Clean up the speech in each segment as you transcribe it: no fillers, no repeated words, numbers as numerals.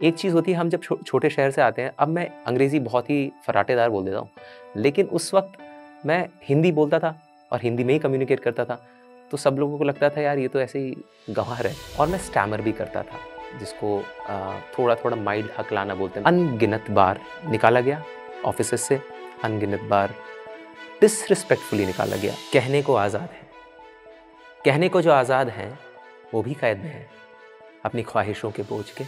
एक चीज़ होती है हम जब छोटे शहर से आते हैं, अब मैं अंग्रेज़ी बहुत ही फर्राटेदार बोल देता हूँ, लेकिन उस वक़्त मैं हिंदी बोलता था और हिंदी में ही कम्युनिकेट करता था, तो सब लोगों को लगता था यार ये तो ऐसे ही गँवार है और मैं स्टैमर भी करता था, जिसको थोड़ा-थोड़ा माइल्ड हकलाना बोलते हैं। अनगिनत बार निकाला गया ऑफ़िसेज़ से, अनगिनत बार डिसरिस्पेक्टफुली निकाला गया। कहने को आज़ाद है, कहने को जो आज़ाद हैं, वो भी कैद में हैं, अपनी ख्वाहिशों के बोझ के।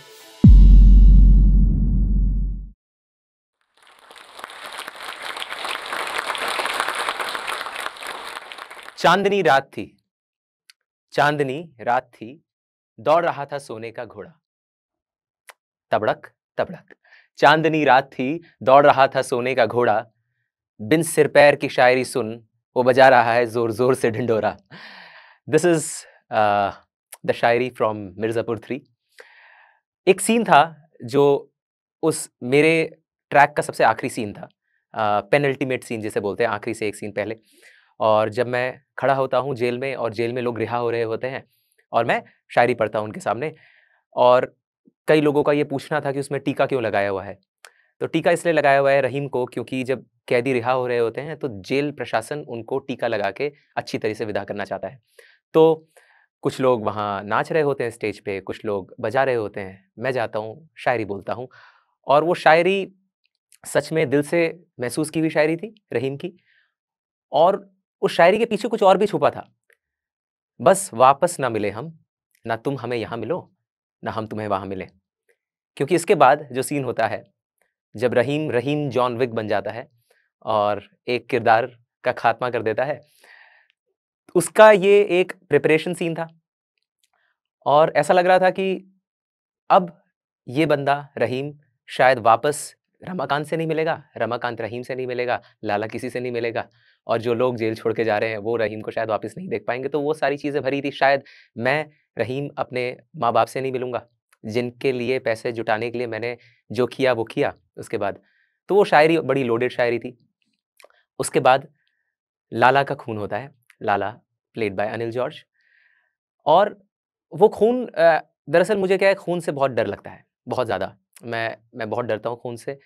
चांदनी रात थी, चांदनी रात थी, दौड़ रहा था सोने का घोड़ा। तबड़क, तबड़क। चांदनी रात थी, दौड़ रहा था सोने का घोड़ा। बिन सिर पैर की शायरी सुन, वो बजा रहा है ज़ोर-ज़ोर से ढिंढोरा। This is the shayari from Mirzapur 3। एक सीन था जो उस मेरे ट्रैक का सबसे आखिरी सीन था। पेनल्टीमेट सीन जिसे बोलते हैं, आखिरी से एक सीन पहले। और जब मैं खड़ा होता हूँ जेल में और जेल में लोग रिहा हो रहे होते हैं और मैं शायरी पढ़ता हूँ उनके सामने और कई लोगों का ये पूछना था कि उसमें टीका क्यों लगाया हुआ है? तो टीका इसलिए लगाया हुआ है रहीम को क्योंकि जब कैदी रिहा हो रहे होते हैं तो जेल प्रशासन उनको टीका लगा के अच्छी तरह से विदा करना चाहता है। तो कुछ लोग वहाँ नाच रहे होते हैं स्टेज पे, कुछ लोग बजा रहे होते हैं, मैं जाता हूँ, शायरी बोलता हूँ और वो शायरी सच में दिल से महसूस की हुई शायरी थी रहीम की और उस शायरी के पीछे कुछ और भी छुपा था। बस वापस ना मिले हम, ना तुम हमें यहाँ मिलो, ना हम तुम्हें वहाँ मिलें। क्योंकि इसके बाद जो सीन होता है, जब रहीम रहीम जॉन विक बन जाता है और एक किरदार का खात्मा कर देता है, उसका ये एक प्रिपरेशन सीन था और ऐसा लग रहा था कि अब ये बंदा रहीम शायद वापस रमाकांत से नहीं मिलेगा, रमाकांत रहीम से नहीं मिलेगा, लाला किसी से नहीं मिलेगा और जो लोग जेल छोड़ के जा रहे हैं, वो रहीम को शायद वापस नहीं देख पाएँगे। तो वो सारी चीज़ें भरी थी, शायद मैं रहीम अपने माँ-बाप से नहीं मिलूँगा, जिनके लिए पैसे जुटाने के लिए मैंने जो किया, वो किया उसके बाद। तो वो शायरी बड़ी लोडेड शायरी थी। उसके बाद लाला का खून होता है, लाला प्लेड बाय अनिल जॉर्ज और वो खून दरअसल मुझे क्या है खून से बहुत डर लगता है, बहुत ज़्यादा। मैं बहुत डरता हूँ खून से।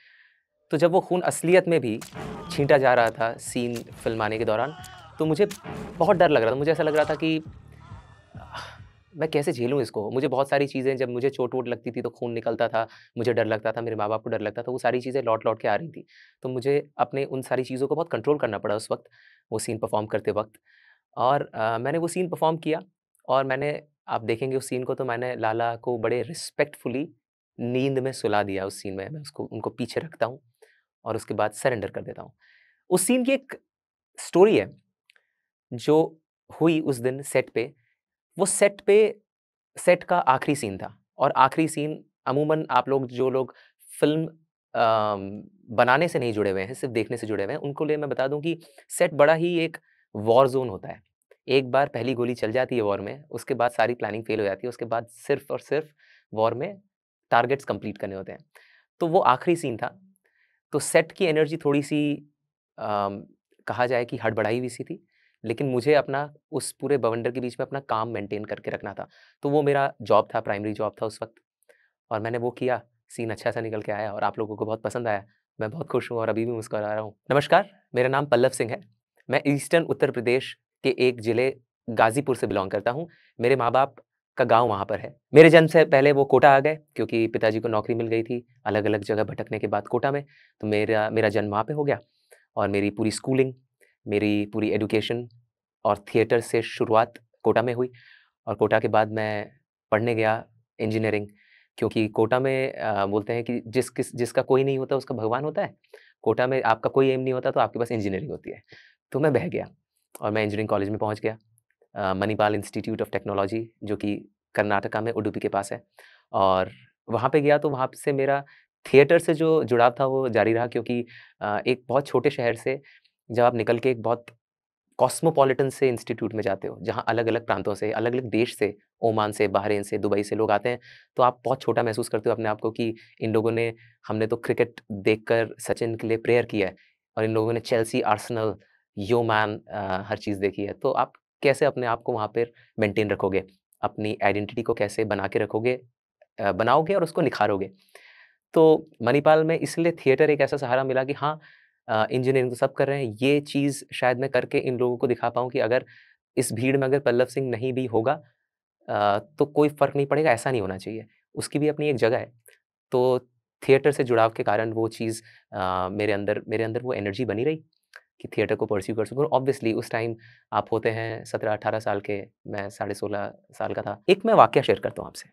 तो जब वो खून असलियत में भी छींटा जा रहा था सीन फ़िल्माने के दौरान, तो मुझे बहुत डर लग रहा था। मुझे ऐसा लग रहा था कि आह, मैं कैसे झेलूँ इसको? मुझे बहुत सारी चीज़ें जब मुझे चोट-वोट लगती थी तो खून निकलता था, मुझे डर लगता था, मेरे माँ-बाप को डर लगता था, वो सारी चीज़ें लौट-लौट के आ रही थी। तो मुझे अपने उन सारी चीज़ों को बहुत कंट्रोल करना पड़ा उस वक़्त, वो सीन परफ़ॉर्म करते वक़्त। और मैंने वो सीन परफ़ॉर्म किया और मैंने आप देखेंगे उस सीन को तो मैंने लाला को बड़े रिस्पेक्टफुली नींद में सुला दिया उस सीन में। मैं उसको उनको पीछे रखता हूँ और उसके बाद सरेंडर कर देता हूँ। उस सीन की एक स्टोरी है, जो हुई उस दिन सेट पे, वो सेट का आखिरी सीन था और आखिरी सीन अमूमन आप लोग जो लोग फ़िल्म बनाने से नहीं जुड़े हुए हैं, सिर्फ़ देखने से जुड़े हुए हैं, उनको लिए मैं बता दूँ कि सेट बड़ा ही एक वॉर ज़ोन होता है। एक बार पहली गोली चल जाती है वॉर में, उसके बाद सारी प्लानिंग फ़ेल हो जाती है, उसके बाद सिर्फ़ और सिर्फ़ वॉर में टारगेट्स कंप्लीट करने होते हैं। तो वो आखिरी सीन था, तो सेट की एनर्जी थोड़ी-सी अम, कहा जाए कि हड़बड़ाई हुई सी थी, लेकिन मुझे अपना उस पूरे बवंडर के बीच में अपना काम मेंटेन करके रखना था। तो वो मेरा जॉब था, प्राइमरी जॉब था उस वक़्त और मैंने वो किया, सीन अच्छा-सा निकल के आया और आप लोगों को बहुत पसंद आया। मैं बहुत खुश हूँ और अभी भी मुस्कुरा रहा हूँ। नमस्कार, मेरा नाम पल्लव सिंह है। मैं ईस्टर्न उत्तर प्रदेश के एक ज़िले गाज़ीपुर से बिलॉन्ग करता हूँ। मेरे माँ-बाप का गाँव वहाँ पर है। मेरे जन्म से पहले वो कोटा आ गए क्योंकि पिताजी को नौकरी मिल गई थी, अलग-अलग जगह भटकने के बाद कोटा में, तो मेरा मेरा जन्म वहाँ पे हो गया और मेरी पूरी स्कूलिंग, मेरी पूरी एजुकेशन और थिएटर से शुरुआत कोटा में हुई और कोटा के बाद मैं पढ़ने गया इंजीनियरिंग क्योंकि कोटा में बोलते हैं कि जिसका कोई नहीं होता उसका भगवान होता है। कोटा में आपका कोई एम नहीं होता तो आपके पास इंजीनियरिंग होती है। तो मैं बह गया और मैं इंजीनियरिंग कॉलेज में पहुँच गया मणिपाल इंस्टीट्यूट ऑफ टेक्नोलॉजी जो कि कर्नाटका में उडुपी के पास है और वहाँ पे गया तो वहाँ से मेरा थिएटर से जो जुड़ाव था वो जारी रहा क्योंकि एक बहुत छोटे शहर से जब आप निकल के एक बहुत कॉस्मोपॉलिटन से इंस्टीट्यूट में जाते हो, जहाँ अलग-अलग प्रांतों से, अलग-अलग देश से, ओमान से, बहरीन से, दुबई से लोग आते हैं, तो आप बहुत छोटा महसूस करते हो अपने आप को कि इन लोगों ने हमने तो क्रिकेट देखकर सचिन के लिए प्रेयर किया है और इन लोगों ने चेल्सी, आर्सेनल, यो मैन हर चीज़ देखी है। तो आप कैसे अपने आप को वहाँ पर मेंटेन रखोगे? अपनी आइडेंटिटी को कैसे बना के रखोगे बनाओगे और उसको निखारोगे। तो मणिपाल में इसलिए थिएटर एक ऐसा सहारा मिला कि हाँ, इंजीनियरिंग तो सब कर रहे हैं, ये चीज़ शायद मैं करके इन लोगों को दिखा पाऊँ कि अगर इस भीड़ में अगर पल्लव सिंह नहीं भी होगा तो कोई फ़र्क नहीं पड़ेगा, ऐसा नहीं होना चाहिए। उसकी भी अपनी एक जगह है। तो थिएटर से जुड़ाव के कारण वो चीज़ मेरे अंदर वो एनर्जी बनी रही कि थिएटर को परस्यू कर सकूँ। ऑब्वियसली उस टाइम आप होते हैं 17-18 साल के, मैं साढ़े 16 साल का था। एक मैं वाकया शेयर करता हूँ आपसे।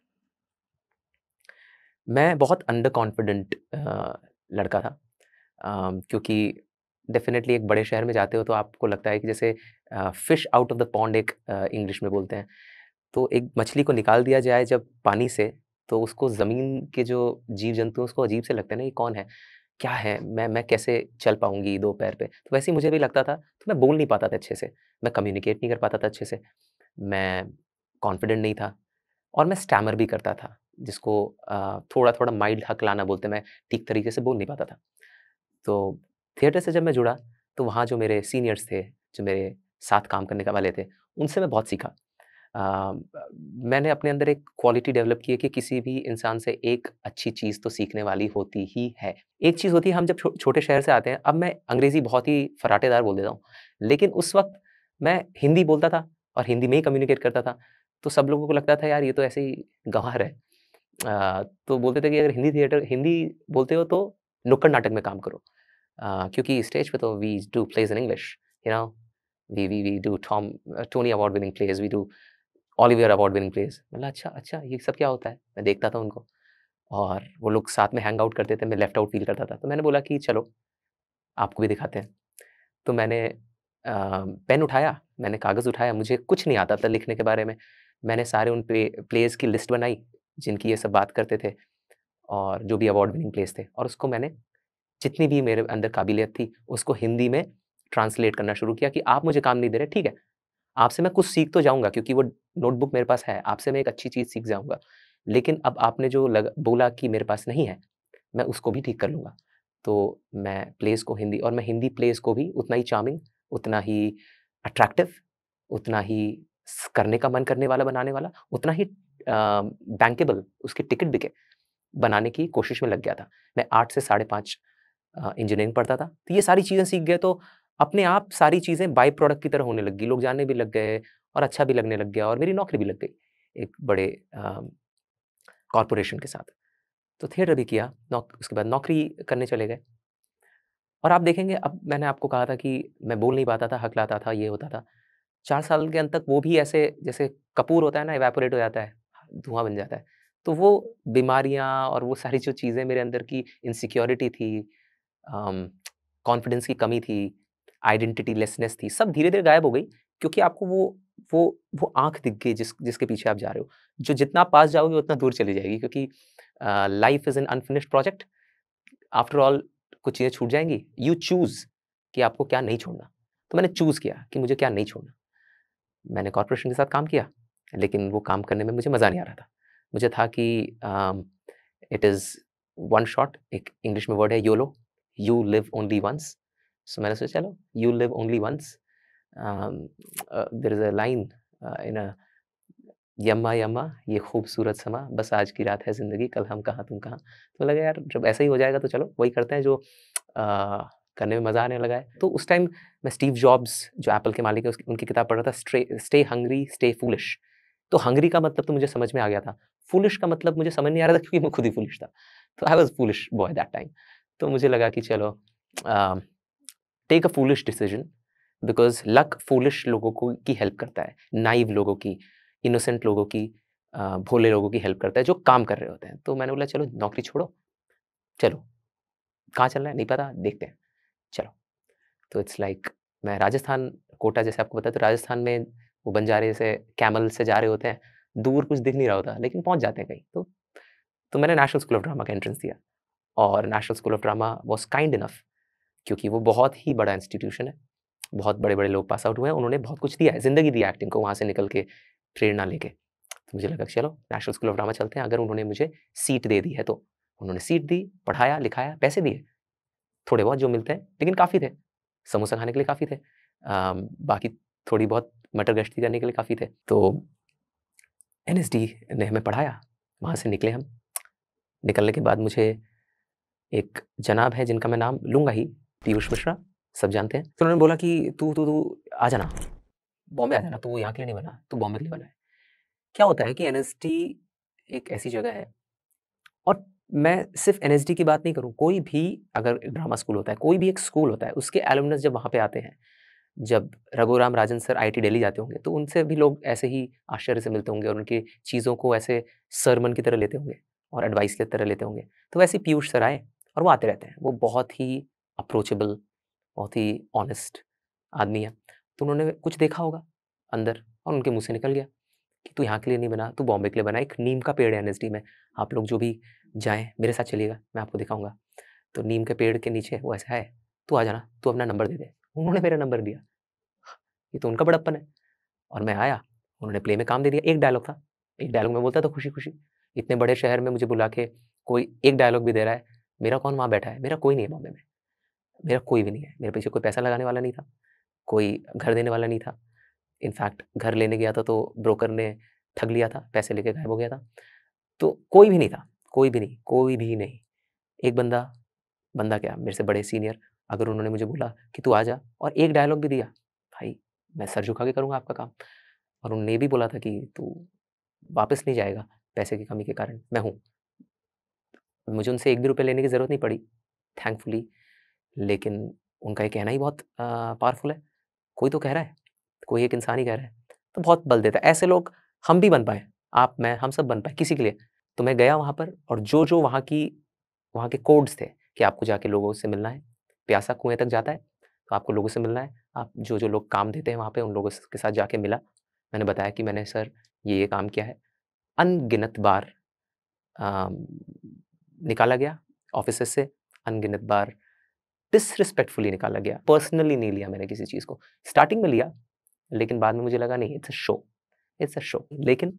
मैं बहुत अंडर कॉन्फिडेंट लड़का था। क्योंकि डेफ़िनेटली एक बड़े शहर में जाते हो तो आपको लगता है कि जैसे fish out of the pond एक इंग्लिश में बोलते हैं। तो एक मछली को निकाल दिया जाए जब पानी से, तो उसको ज़मीन के जो जीव-जंतु हैं उसको अजीब से लगता है ना, ये कौन है? क्या है? मैं कैसे चल पाऊँगी 2 पैर पे? तो वैसे ही मुझे भी लगता था, तो मैं बोल नहीं पाता था अच्छे से, मैं कम्युनिकेट नहीं कर पाता था अच्छे से, मैं कॉन्फिडेंट नहीं था और मैं स्टैमर भी करता था, जिसको थोड़ा-थोड़ा माइल्ड हकलाना बोलते हैं, मैं ठीक तरीके से बोल नहीं पाता था। तो थिएटर से जब मैं जुड़ा, तो वहाँ जो मेरे सीनियर्स थे, जो मेरे साथ काम करने का वाले थे, उनसे मैं बहुत सीखा। मैंने अपने अंदर एक क्वालिटी डेवलप की है कि किसी भी इंसान से एक अच्छी चीज़ तो सीखने वाली होती ही है। एक चीज़ होती है, हम जब छोटे शहर से आते हैं, अब मैं अंग्रेज़ी बहुत ही फराटेदार बोल देता हूँ, लेकिन उस वक़्त मैं हिंदी बोलता था और हिंदी में ही कम्युनिकेट करता था, तो सब लोगों को लगता था यार ये तो ऐसे ही गँवार है। तो बोलते थे कि अगर हिंदी बोलते हो तो नुक्कड़ नाटक में काम करो। क्योंकि स्टेज पे तो we do plays in English, you know, we do Tony award winning plays, we do Olivier award winning plays. मैंने कहा अच्छा, अच्छा ये सब क्या होता है? मैं देखता था उनको और वो लोग साथ में हैंग आउट करते थे, मैं लेफ्ट आउट फ़ील करता था। तो मैंने बोला कि चलो, आपको भी दिखाते हैं। तो मैंने पेन उठाया, मैंने कागज़ उठाया, मुझे कुछ नहीं आता था लिखने के बारे में। मैंने सारे उन प्लेज़ की लिस्ट बनाई, जिनकी ये सब बात करते थे और जो भी अवार्ड विनिंग प्लेज़ थे, और उसको मैंने जितनी भी मेरे अंदर काबिलियत थी, उसको हिंदी में ट्रांसलेट करना शुरू किया कि आप मुझे काम नहीं दे रहे, ठीक है। आपसे मैं कुछ सीख तो जाऊँगा क्योंकि वो नोटबुक मेरे पास है, आपसे मैं एक अच्छी चीज़ सीख जाऊँगा। लेकिन अब आपने जो बोला कि मेरे पास नहीं है, मैं उसको भी ठीक कर लूँगा। तो मैं प्लेज़ को हिंदी, और मैं हिंदी प्लेज़ को भी उतना ही चार्मिंग, उतना ही अट्रैक्टिव, उतना ही करने का मन करने वाला बनाने वाला, उतना ही बैंकेबल, उसके टिकट बिके, बनाने की कोशिश में लग गया था। मैं 8 से साढ़े 5 इंजीनियरिंग पढ़ता था। तो ये सारी चीज़ें सीख गए, तो अपने आप सारी चीज़ें बाय प्रोडक्ट की तरह होने लग गई। लोग जानने भी लग गए और अच्छा भी लगने लग गया और मेरी नौकरी भी लग गई, एक बड़े कॉर्पोरेशन के साथ। तो थिएटर भी किया, उसके बाद नौकरी करने चले गए। और आप देखेंगे, अब मैंने आपको कहा था कि मैं बोल नहीं पाता था, हकलाता था, ये होता था। 4 साल के अंत तक वो भी ऐसे, जैसे कपूर होता है ना, इवैपोरेट हो जाता है, धुआँ बन जाता है। तो वो बीमारियाँ और वो सारी जो चीज़ें मेरे अंदर की इनसिक्योरिटी थी, अम, कॉन्फिडेंस की कमी थी, आइडेंटिटी लेसनेस थी, सब धीरे-धीरे गायब हो गई, क्योंकि आपको वो वो आँख दिख गई जिसके पीछे आप जा रहे हो। जो जितना आप पास जाओगे उतना दूर चली जाएगी, क्योंकि life is an unfinished project. After all कुछ चीज़ें छूट जाएँगी। यू चूज़ कि आपको क्या नहीं छोड़ना। तो मैंने चूज़ किया कि मुझे क्या नहीं छोड़ना। मैंने कॉर्पोरेशन के साथ काम किया, लेकिन वो काम करने में मुझे मज़ा नहीं आ रहा था। मुझे था कि इट इज़ वन शॉट, एक इंग्लिश में वर्ड है YOLO, you live only once. So मैंने सोचा चलो, you live only once, there is a line in a Yamma Yamma ये खूबसूरत समा, बस आज की रात है ज़िंदगी, कल हम कहाँ तुम कहाँ। तो लगा यार जब ऐसा ही हो जाएगा तो चलो वही करते हैं जो करने में मज़ा आने लगा है। तो उस टाइम मैं स्टीव जॉब्स, जो एप्पल के मालिक हैं, उसकी उनकी किताब पढ़ रहा था, स्टे हंग्री स्टे फूलिश। तो हंग्री का मतलब तो मुझे समझ में आ गया था। फूलिश का मतलब मुझे समझ नहीं आ रहा था, क्योंकि मैं खुद ही फूलिश था। तो I was foolish boy that time. तो मुझे लगा कि चलो, uh, take a foolish decision, because luck foolish लोगों को की हेल्प करता है, नाइव लोगों की, इनोसेंट लोगों की, भोले लोगों की हेल्प करता है जो काम कर रहे होते हैं। तो मैंने बोला चलो नौकरी छोड़ो, चलो, कहाँ चलना है? नहीं पता, देखते हैं, चलो। तो इट्स लाइक मैं राजस्थान, कोटा जैसे आपको बताया, तो राजस्थान में वो बंजारे जैसे कैमल से जा रहे होते हैं, दूर कुछ दिख नहीं रहा होता, लेकिन पहुँच जाते हैं कहीं। तो मैंने नेशनल स्कूल ऑफ ड्रामा का एंट्रेंस दिया, और national school of drama was kind enough, क्योंकि वो बहुत ही बड़ा इंस्टीट्यूशन है। बहुत बड़े-बड़े लोग पास आउट हुए हैं, उन्होंने बहुत कुछ दिया है, ज़िंदगी दी है एक्टिंग को, वहाँ से निकल के, प्रेरणा लेके। तो मुझे लगा कि चलो नेशनल स्कूल ऑफ ड्रामा चलते हैं, अगर उन्होंने मुझे सीट दे दी है तो। उन्होंने सीट दी, पढ़ाया, लिखाया, पैसे दिए, थोड़े बहुत जो मिलते हैं, लेकिन काफ़ी थे। समोसा खाने के लिए काफ़ी थे। बाकी थोड़ी बहुत मटर गश्ती करने के लिए काफ़ी थे। तो एनएसडी ने हमें पढ़ाया, वहाँ से निकले हम। निकलने के बाद मुझे एक जनाब है जिनका मैं नाम लूँगा ही, पीयूष मिश्रा, सब जानते हैं। तो उन्होंने बोला कि तू आ जाना, बॉम्बे आ जाना, तू यहाँ के लिए नहीं बना, तू बॉम्बे के लिए बना है। क्या होता है कि एनएसडी एक ऐसी जगह है, और मैं सिर्फ एनएसडी की बात नहीं करूँ, कोई भी अगर ड्रामा स्कूल होता है, कोई भी एक स्कूल होता है, उसके एलुमनस जब वहाँ पे आते हैं, जब रघुराम राजन सर आईआईटी दिल्ली जाते होंगे, तो उनसे भी लोग ऐसे ही आश्चर्य से मिलते होंगे और उनकी चीज़ों को ऐसे सरमन की तरह लेते होंगे और एडवाइस की तरह लेते होंगे। तो वैसे ही पीयूष सर आए और वो आते रहते हैं। वो बहुत ही अप्रोचेबल, बहुत ही ऑनेस्ट आदमी है। तो उन्होंने कुछ देखा होगा अंदर और उनके मुँह से निकल गया कि तू यहाँ के लिए नहीं बना, तू बॉम्बे के लिए बना। एक नीम का पेड़ है एनएसडी में, आप लोग जो भी जाएँ मेरे साथ चलिएगा, मैं आपको दिखाऊँगा। तो नीम के पेड़ के नीचे वो ऐसा है, तू आ जाना, तू अपना नंबर दे दे। उन्होंने मेरा नंबर दिया। ये तो उनका बड़प्पन है। और मैं आया, उन्होंने प्ले में काम दे दिया। एक डायलॉग था, एक डायलॉग मैं बोलता था खुशी-खुशी। इतने बड़े शहर में मुझे बुला के कोई एक डायलॉग भी दे रहा है, मेरा कौन वहाँ बैठा है? मेरा कोई नहीं है बॉम्बे में, मेरा कोई भी नहीं है। मेरे पीछे कोई पैसा लगाने वाला नहीं था, कोई घर देने वाला नहीं था। इनफैक्ट घर लेने गया था तो ब्रोकर ने ठग लिया था, पैसे लेके गायब हो गया था। तो कोई भी नहीं था, कोई भी नहीं, कोई भी नहीं। एक बंदा, बंदा क्या मेरे से बड़े सीनियर, अगर उन्होंने मुझे बोला कि तू आ जा और एक डायलॉग भी दिया, भाई मैं सर झुका के करूँगा आपका काम। और उन्होंने ये भी बोला था कि तू वापस नहीं जाएगा पैसे की कमी के कारण, मैं हूँ। मुझे उनसे 1 भी रुपए लेने की ज़रूरत नहीं पड़ी, थैंकफुली। लेकिन उनका ये कहना ही बहुत पावरफुल है। कोई तो कह रहा है, कोई एक इंसान ही कह रहा है, तो बहुत बल देता है। ऐसे लोग हम भी बन पाएँ, आप, मैं, हम सब बन पाएँ किसी के लिए। तो मैं गया वहाँ पर और जो-जो वहाँ के कोड्स थे कि आपको जाके लोगों से मिलना है, प्यासा कुएँ तक जाता है, तो आपको लोगों से मिलना है। आप जो-जो लोग काम देते हैं वहाँ पे, उन लोगों के साथ जाके मिला। मैंने बताया कि मैंने सर ये काम किया है। अनगिनत बार अ, निकाला गया ऑफ़िसेज़ से, अनगिनत बार डिसरिस्पेक्टफुली निकाला गया। पर्सनली नहीं लिया मैंने किसी चीज़ को। स्टार्टिंग में लिया, लेकिन बाद में मुझे लगा नहीं, it's a show, it's a show. लेकिन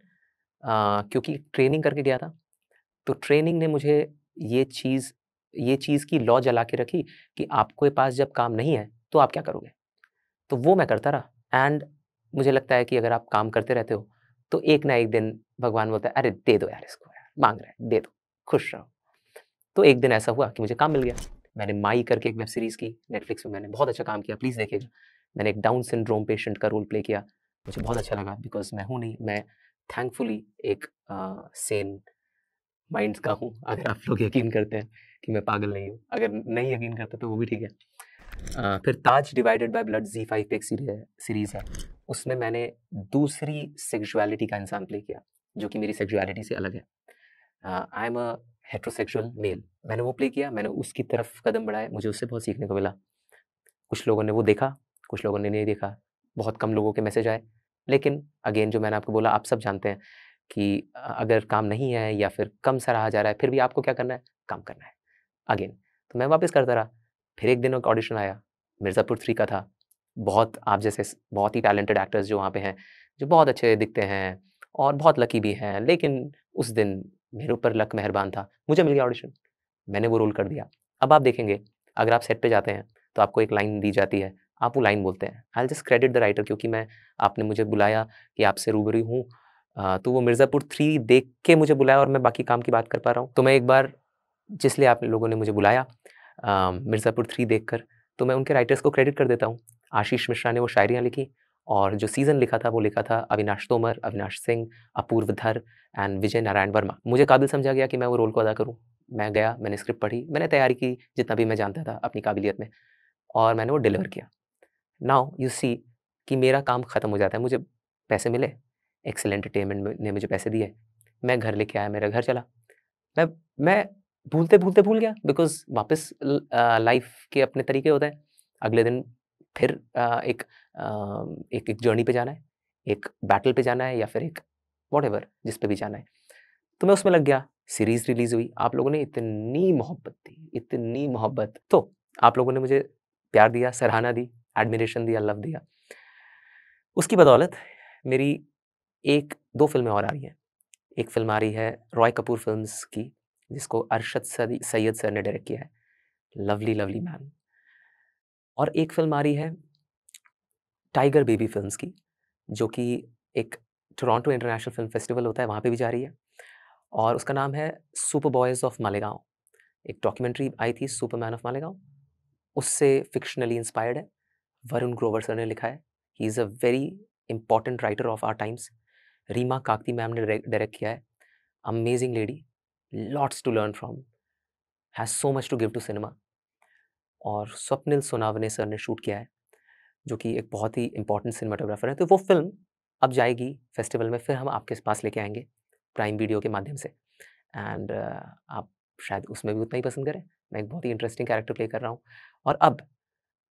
क्योंकि ट्रेनिंग करके गया था, तो ट्रेनिंग ने मुझे ये चीज़ ये चीज़ की लौ जला के रखी कि आपके पास जब काम नहीं है, तो आप क्या करोगे? तो वो मैं करता रहा। एंड मुझे लगता है कि अगर आप काम करते रहते हो, तो एक ना एक दिन भगवान बोलता है, "अरे! दे दो यार इसको यार, माँग रहा है, दे दो, खुश रहो।" तो एक दिन ऐसा हुआ कि मुझे काम मिल गया। मैंने माई करके एक वेब सीरीज़ की, नेटफ्लिक्स में, मैंने बहुत अच्छा काम किया, प्लीज़ देखिएगा। मैंने एक डाउन सिंड्रोम पेशेंट का रोल प्ले किया। मुझे बहुत अच्छा लगा बिकॉज़ मैं हूँ नहीं, मैं थैंकफुली एक सेन माइंड का हूँ। अगर आप लोग यकीन करते हैं कि मैं पागल नहीं हूँ, अगर नहीं यकीन करते तो वो भी ठीक है। फिर ताज डिवाइडेड बाय ब्लड ज़ी5 पे एक सीरीज़ है। उसमें मैंने दूसरी सेक्सुअलिटी का इंसान प्ले किया, जो कि मेरी सेक्सुअलिटी से अलग है। I am a heterosexual male. मैंने वो प्ले किया, मैंने उसकी तरफ कदम बढ़ाए, मुझे उससे बहुत सीखने को मिला। कुछ लोगों ने वो देखा, कुछ लोगों ने नहीं देखा, बहुत कम लोगों के मैसेज आए। लेकिन अगेन जो मैंने आपको बोला, आप सब जानते हैं कि अगर काम नहीं है या फिर कम सराहा जा रहा है, फिर भी आपको क्या करना है? काम करना है। अगेन, तो मैं वापस करता रहा। फिर एक दिन एक ऑडिशन आया, मिर्ज़ापुर 3 का था। बहुत आप जैसे बहुत ही टैलेंटेड एक्टर्स जो वहाँ पे हैं, जो बहुत अच्छे दिखते हैं और बहुत लकी भी हैं, लेकिन उस दिन मेरे ऊपर लक मेहरबान था, मुझे मिल गया ऑडिशन। मैंने वो रोल कर दिया। अब आप देखेंगे, अगर आप सेट पे जाते हैं, तो आपको एक लाइन दी जाती है, आप वो लाइन बोलते हैं। I will just credit the writer, क्योंकि आपने मुझे बुलाया कि आपसे रूबरू हूँ, तो वो मिर्ज़ापुर 3 देख के मुझे बुलाया और मैं बाकी काम की बात कर पा रहा हूँ। तो मैं एक बार, जिसलिए आप लोगों ने मुझे बुलाया मिर्ज़ापुर 3 देखकर, तो मैं उनके राइटर्स को क्रेडिट कर देता हूँ। आशीष मिश्रा ने वो शायरियाँ लिखी और जो सीज़न लिखा था, वो लिखा था अविनाश तोमर, अविनाश सिंह, अपूर्व धर एंड विजय नारायण वर्मा। मुझे काबिल समझा गया कि मैं वो रोल को अदा करूँ। मैं गया, मैंने स्क्रिप्ट पढ़ी, मैंने तैयारी की जितना भी मैं जानता था अपनी काबिलियत में, और मैंने वो डिलीवर किया। नाउ यू सी कि मेरा काम खत्म हो जाता है, मुझे पैसे मिले, एक्सेल एंटरटेनमेंट ने मुझे पैसे दिए, मैं घर लेके आया, मेरा घर चला। मैं मैं भूलते-भूलते भूल गया बिकॉज़ वापस लाइफ़ के अपने तरीके होते हैं। अगले दिन फिर एक जर्नी पे जाना है, एक बैटल पे जाना है या फिर एक व्हाटएवर जिस पे भी जाना है। तो मैं उसमें लग गया, सीरीज़ रिलीज़ हुई, आप लोगों ने इतनी मोहब्बत दी, इतनी मोहब्बत। तो आप लोगों ने मुझे प्यार दिया, सराहना दी, एडमिरेशन दिया, लव दिया। उसकी बदौलत मेरी 1-2 फ़िल्में और आ रही हैं। एक फ़िल्म आ रही है रॉय कपूर फ़िल्म्स की, जिसको अरशद सैयद सर ने डायरेक्ट किया है, लवली लवली मैन। और एक फ़िल्म आ रही है टाइगर बेबी फ़िल्म्स की, जो कि एक टोरंटो इंटरनेशनल फ़िल्म फेस्टिवल होता है, वहाँ पे भी जा रही है। और उसका नाम है सुपर बॉयज़ ऑफ मालेगाँव। एक डॉक्यूमेंट्री आई थी सुपरमैन ऑफ मालेगाँव, उससे फ़िक्शनली इंस्पायर्ड है। वरुण ग्रोवर सर ने लिखा है। He is a very important writer of our times. Reema Kagti ma'am ने डायरेक्ट किया है। Amazing lady, lots to learn from, has so much to give to cinema. और स्वप्निल सोनावने सर ने शूट किया है, जो कि एक बहुत ही इम्पोर्टेंट सिनेमाटोग्राफर है। तो वो फ़िल्म अब जाएगी फेस्टिवल में, फिर हम आपके पास लेके आएँगे प्राइम वीडियो के माध्यम से। एंड आप शायद उसमें भी उतना ही पसंद करें। मैं एक बहुत ही इंटरेस्टिंग कैरेक्टर प्ले कर रहा हूँ। और अब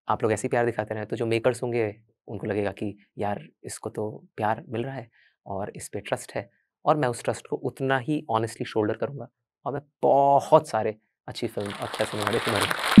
आप लोग ऐसे ही प्यार दिखाते रहें, तो जो मेकर्स होंगे उनको लगेगा कि यार इसको तो प्यार मिल रहा है और इस पे ट्रस्ट है, और मैं उस ट्रस्ट को उतना ही ऑनेस्टली शोल्डर करूँगा और मैं बहुत सारे अच्छी फ़िल्म और अच्छा सिनेमा देखूँगा।